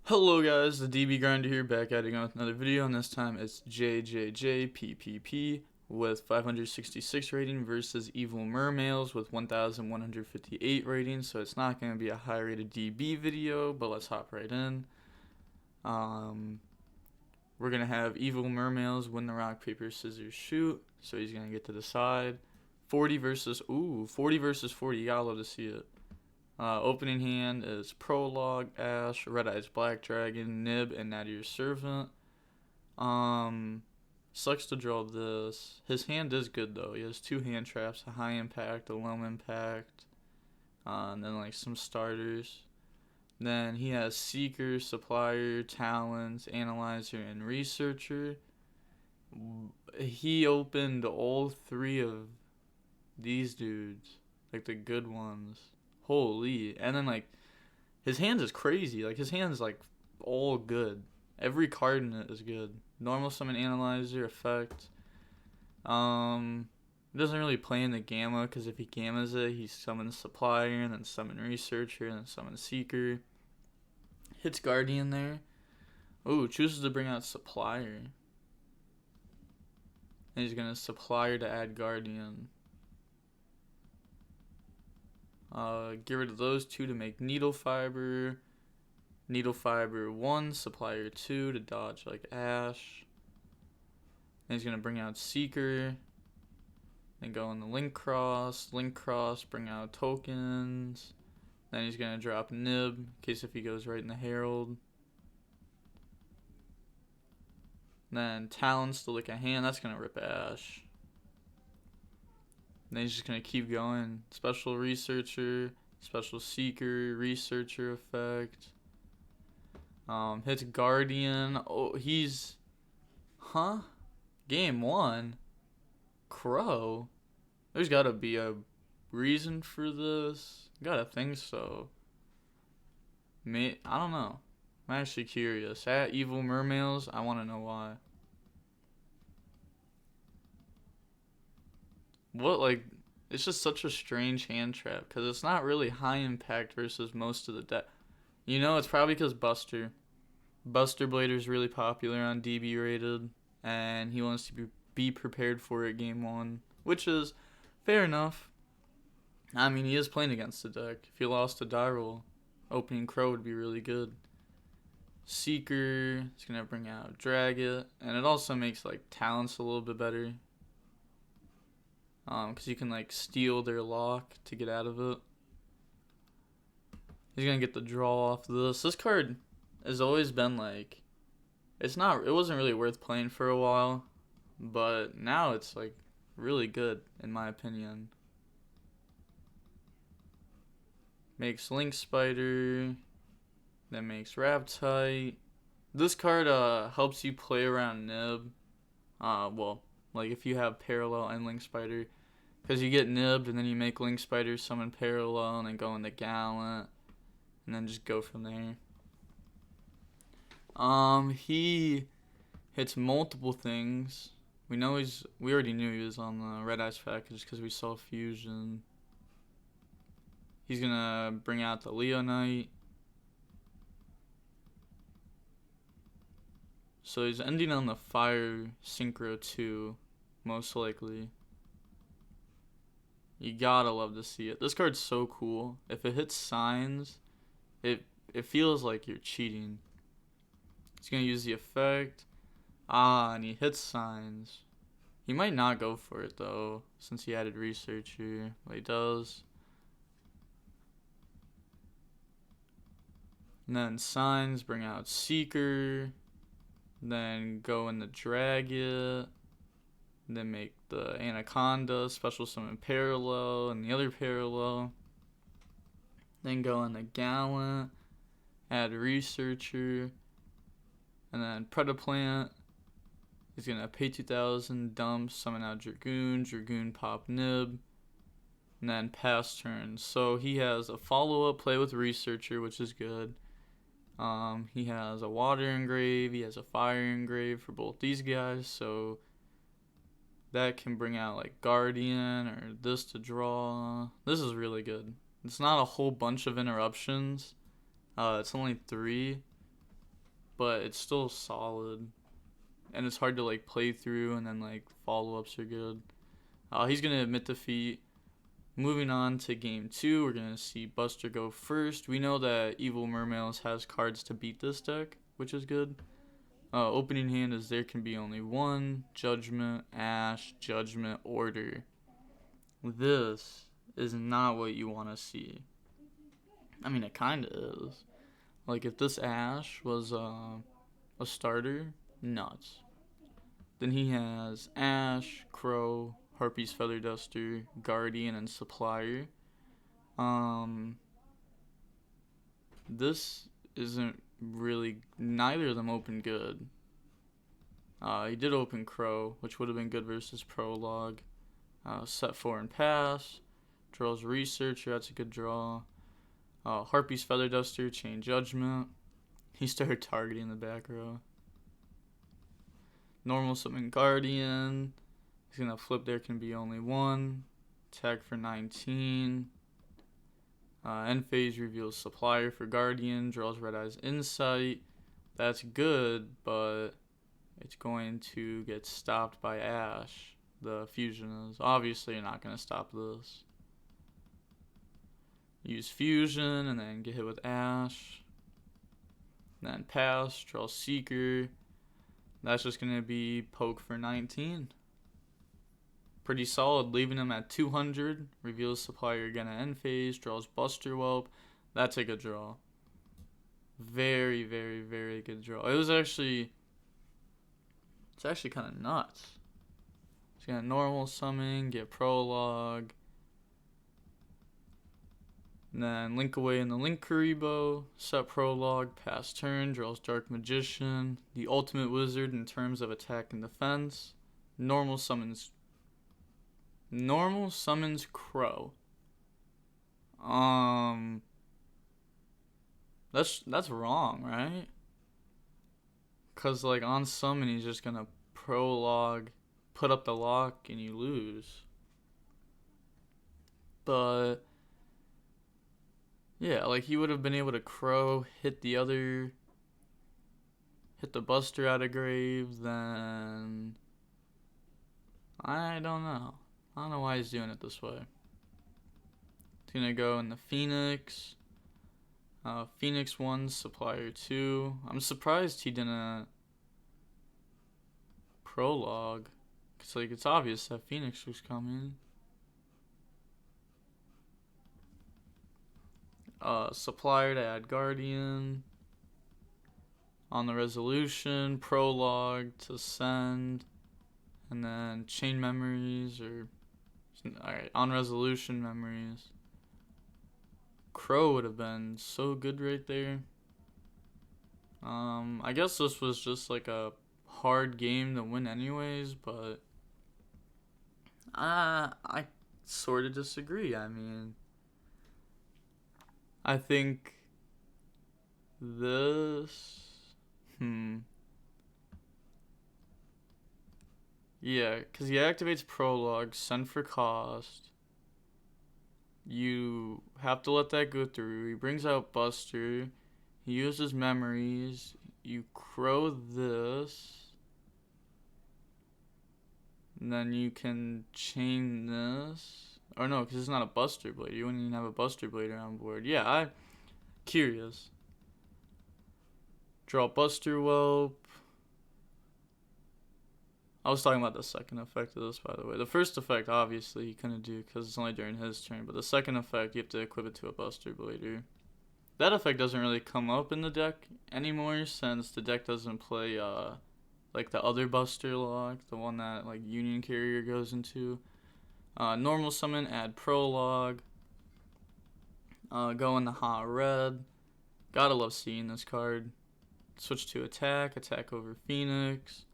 Hello guys, the DB Grinder here, back at it again with another video, and this time it's JJJPPP with 566 rating versus Evil Mermales with 1158 rating, so it's not going to be a high rated DB video, but let's hop right in. We're going to have Evil Mermales win the rock, paper, scissors, shoot, so he's going to get to decide. 40 versus 40, you gotta love to see it. Opening hand is Prologue, Ash, Red Eyes Black Dragon, Nib, and Now to Your Servant. Sucks to draw this. His hand is good though. He has two hand traps, a high impact, a low impact, and then like some starters. Then he has Seeker, Supplier, Talons, Analyzer, and Researcher. He opened all three of these dudes, like the good ones. Holy. And then like his hand is crazy. Like his hand is like all good. Every card in it is good. Normal summon analyzer effect. It doesn't really play in the gamma because if he gammas it, he summons supplier and then summon researcher and then summon seeker. Hits guardian there. Oh, chooses to bring out supplier. And he's gonna supplier to add guardian. Get rid of those two to make needle fiber 1, supplier 2 to dodge like Ash. Then he's gonna bring out Seeker, then go in the link cross, bring out tokens. Then he's gonna drop Nib in case if he goes right in the Herald. Then Talons to lick a hand, that's gonna rip Ash. And then he's just going to keep going. Special Researcher, Special Seeker, Researcher effect. Hits Guardian. Oh, he's... Huh? Game 1? Crow? There's got to be a reason for this. Gotta think so. I don't know. I'm actually curious. At Evil Mermales, I want to know why. What, like, it's just such a strange hand trap because it's not really high impact versus most of the deck. You know, it's probably because Buster Blader is really popular on DB rated, and he wants to be prepared for it game 1, which is fair enough. I mean, he is playing against the deck. If he lost to die roll, opening Crow would be really good. Seeker is going to bring out Drag It, and it also makes, like, Talents a little bit better. Because you can like steal their lock to get out of it. He's gonna get the draw off this. This card has always been like, it wasn't really worth playing for a while, but now it's like really good in my opinion. Makes Link Spider, then makes Raptite. This card helps you play around Nib. Well, like if you have Parallel and Link Spider. Because you get nibbed, and then you make Link Spider summon Parallel, and then go into Gallant, and then just go from there. He hits multiple things. We already knew he was on the Red Eyes package because we saw Fusion. He's gonna bring out the Leonite. So he's ending on the Fire Synchro 2, most likely. You gotta love to see it. This card's so cool. If it hits signs, it feels like you're cheating. He's gonna use the effect. And he hits signs. He might not go for it though, since he added Researcher. But he does. And then signs bring out Seeker. Then go in the Drag It. Then make the Anaconda, special summon Parallel, and the other Parallel. Then go in the Gallant, add Researcher, and then Predaplant. He's going to pay 2,000, dump, summon out Dragoon pop Nib, and then pass turn. So he has a follow-up play with Researcher, which is good. He has a Water Engrave, he has a Fire Engrave for both these guys, so that can bring out like Guardian or this to draw. This is really good. It's not a whole bunch of interruptions. It's only 3. but it's still solid. And it's hard to like play through, and then like follow-ups are good. He's gonna admit defeat. Moving on to game 2, we're gonna see Buster go first. We know that Evil Mermails has cards to beat this deck, which is good. Opening hand is there can be only one, Judgment, Ash, Judgment, Order. This is not what you want to see. I mean, it kind of is. Like, if this Ash was a starter, nuts. Then he has Ash, Crow, Harpy's Feather Duster, Guardian, and Supplier. This isn't really, neither of them open good. He did open Crow, which would have been good versus Prologue. Set 4 and pass. Draws Researcher, that's a good draw. Harpy's Feather Duster, Chain Judgment. He started targeting the back row. Normal Summon Guardian. He's going to flip there can be only one. Attack for 19. End phase reveals Supplier for Guardian. Draws Red Eye's Insight. That's good, but it's going to get stopped by Ash. The fusion is. Obviously, you're not going to stop this. Use Fusion and then get hit with Ash. Then pass, draw Seeker. That's just going to be poke for 19. Pretty solid, leaving him at 200. Reveals Supplier again at end phase. Draws Buster Whelp. That's a good draw. Very, very, very good draw. It's actually kind of nuts. It's going to normal summon, get Prologue. And then link away in the Link Karibo, set Prologue, pass turn, draws Dark Magician, the ultimate wizard in terms of attack and defense. Normal summons Crow. That's wrong, right? Cause like on summon he's just gonna Prologue, put up the lock, and you lose. But yeah, like he would have been able to Crow, hit the Buster out of grave, then I don't know. I don't know why he's doing it this way. He's gonna go in the Phoenix. Phoenix 1, Supplier 2. I'm surprised he didn't Prologue. Cause like it's obvious that Phoenix was coming. Supplier to add Guardian. On the resolution, Prologue to send. And then Chain Memories alright, on resolution Memories. Crow would have been so good right there. I guess this was just like a hard game to win anyways, but I sort of disagree. I mean, I think this yeah, because he activates Prologue, send for cost. You have to let that go through. He brings out Buster. He uses Memories. You Crow this. And then you can chain this. Or no, because it's not a Buster Blade. You wouldn't even have a Buster Blade on board. Yeah, I'm curious. Draw Buster Whelp. I was talking about the second effect of this, by the way. The first effect, obviously, he couldn't do because it's only during his turn. But the second effect, you have to equip it to a Buster Blader. That effect doesn't really come up in the deck anymore since the deck doesn't play, like the other Buster lock, the one that, like, Union Carrier goes into. Normal summon, add Prologue. Go in the hot red. Gotta love seeing this card. Switch to attack over Phoenix.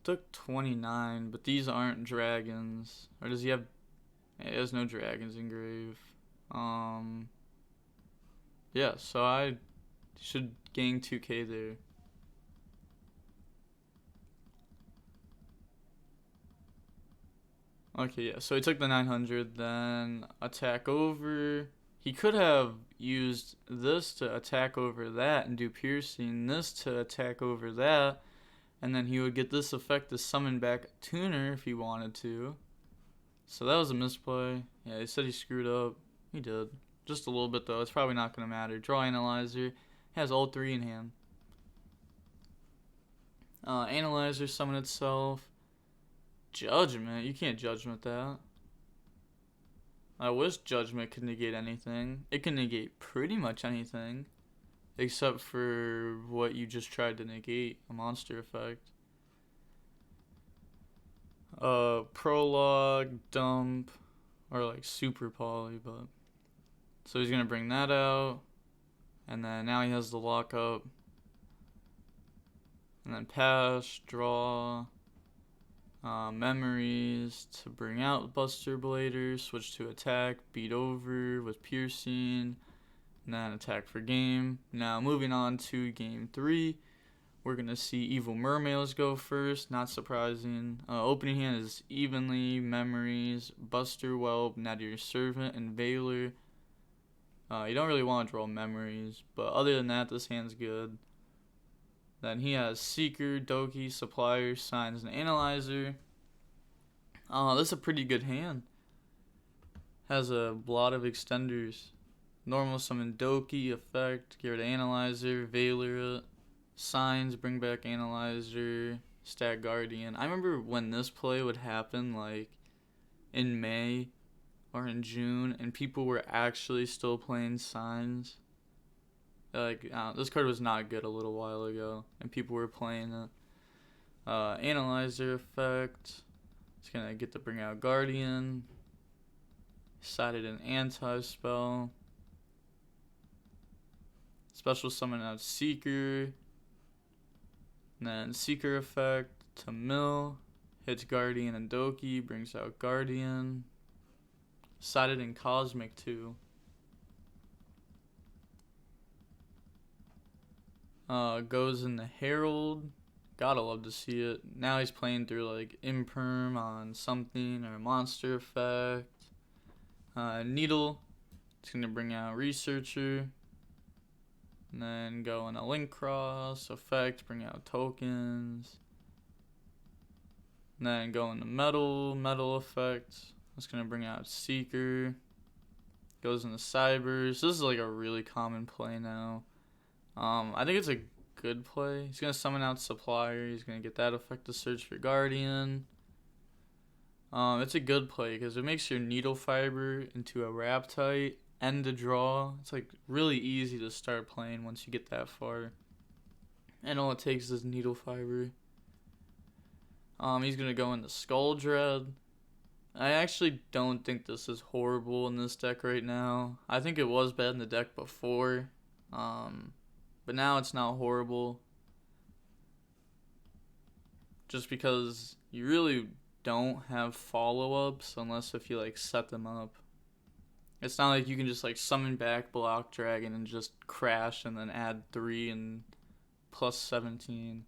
Took 29, but these aren't dragons. Or does he have... He has no dragons in grave. Yeah, so I should gain 2k there. Okay, yeah, so he took the 900, then attack over. He could have used this to attack over that and do piercing, this to attack over that, and then he would get this effect to summon back a tuner if he wanted to. So that was a misplay. Yeah, he said he screwed up. He did. Just a little bit though. It's probably not going to matter. Draw Analyzer. He has all three in hand. Analyzer summon itself. Judgment. You can't Judgment that. I wish Judgment could negate anything. It can negate pretty much anything. Except for what you just tried to negate. A monster effect. Prologue, Dump, or like Super Poly, but... So he's going to bring that out. And then now he has the lockup. And then pass, draw, memories to bring out Buster Blader, switch to attack, beat over with piercing, and then attack for game. Now moving on to game 3, we're going to see Evil Mermaids go first, not surprising. Opening hand is Evenly, Memories, Buster Whelp, Nadir Servant, and Veiler. You don't really want to draw Memories, but other than that, this hand's good. Then he has Seeker, Doki, Supplier, Signs, and Analyzer. This is a pretty good hand. Has a lot of extenders. Normal summon Doki, effect, get rid of Analyzer, Veiler it. Signs, bring back Analyzer, stack Guardian. I remember when this play would happen, like, in May or in June, and people were actually still playing Signs. Like, this card was not good a little while ago, and people were playing it. Analyzer effect. It's gonna get to bring out Guardian. Decided an anti-spell. Special summon out Seeker. And then Seeker effect to mill. Hits Guardian and Doki, brings out Guardian. Decided in Cosmic too. Goes in the Herald. Gotta love to see it. Now he's playing through like Imperm on something or a monster effect. Needle. It's gonna bring out Researcher. And then go in a Link Cross effect, bring out tokens. And then go into Metal effect. It's gonna bring out Seeker. Goes into Cybers. This is like a really common play now. I think it's a good play. He's going to summon out Supplier. He's going to get that effect to search for Guardian. It's a good play because it makes your Needle Fiber into a Raptite and a draw. It's like really easy to start playing once you get that far. And all it takes is Needle Fiber. He's going to go into Skull Dread. I actually don't think this is horrible in this deck right now. I think it was bad in the deck before. But now it's not horrible. Just because you really don't have follow-ups unless if you like set them up. It's not like you can just like summon back Block Dragon and just crash and then add 3 and plus 17.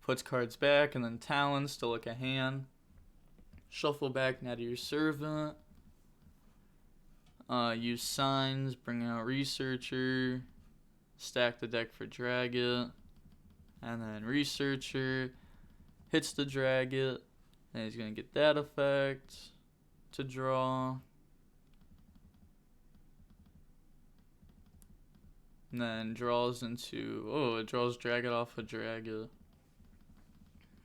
Puts cards back and then Talons to look a hand. Shuffle back Nadir Servant. Use Signs, bring out Researcher. Stack the deck for Drag It. And then Researcher hits the Drag It. And he's going to get that effect to draw. And then draws into... it draws Drag It off of Drag It.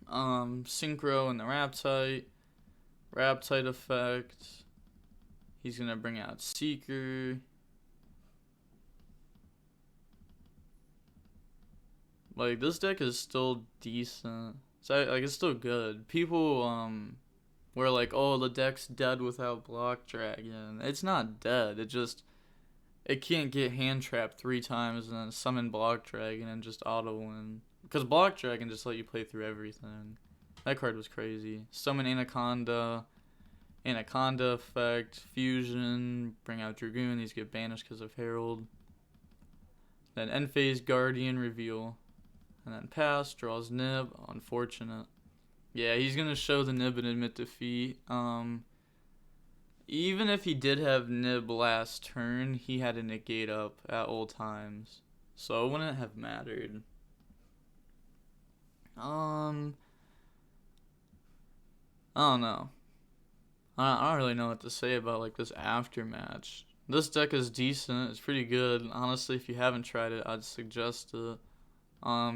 Synchro and the Raptite. Raptite effect. He's going to bring out Seeker. Like, this deck is still decent. It's still good. People, were like, oh, the deck's dead without Block Dragon. It's not dead. It can't get hand trapped 3 times and then summon Block Dragon and just auto win. Because Block Dragon just let you play through everything. That card was crazy. Summon Anaconda. Anaconda effect. Fusion. Bring out Dragoon. These get banished because of Herald. Then End Phase Guardian reveal. And then pass, draws Nib. Unfortunate. Yeah, he's going to show the Nib and admit defeat. even if he did have nib last turn, he had a negate up at all times, so it wouldn't have mattered. I don't know. I don't really know what to say about like this aftermatch. This deck is decent. It's pretty good. Honestly, if you haven't tried it, I'd suggest it.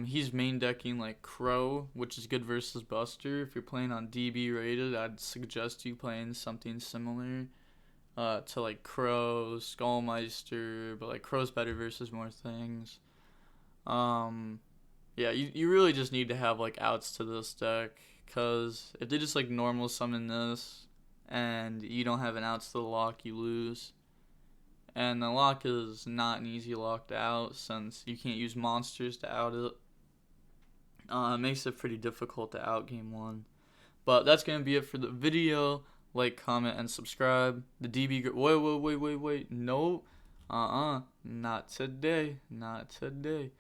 He's main decking like Crow, which is good versus Buster. If you're playing on DB rated, I'd suggest you playing something similar to like Crow, Skullmeister, but like Crow's better versus more things. Yeah, you really just need to have like outs to this deck, because if they just like normal summon this and you don't have an outs to the lock, you lose. And the lock is not an easy lock to out since you can't use monsters to out it. It makes it pretty difficult to out game one. But that's going to be it for the video. Like, comment, and subscribe. The DB... Wait. No. Not today. Not today.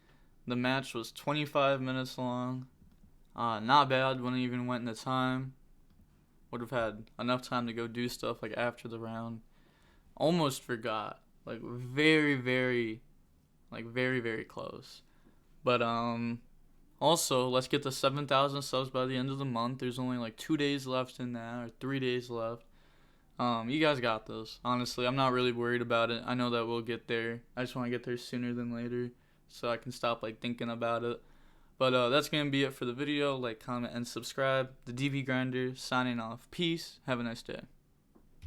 The match was 25 minutes long. Not bad. Wouldn't even went into time. Would have had enough time to go do stuff like after the round. Almost forgot. Like very, very close. But also, let's get to 7,000 subs by the end of the month. There's only like 2 days left in that, or 3 days left. You guys got this. Honestly, I'm not really worried about it. I know that we'll get there. I just want to get there sooner than later, so I can stop like thinking about it. But that's gonna be it for the video. Like, comment, and subscribe. The DV Grinder signing off. Peace. Have a nice day.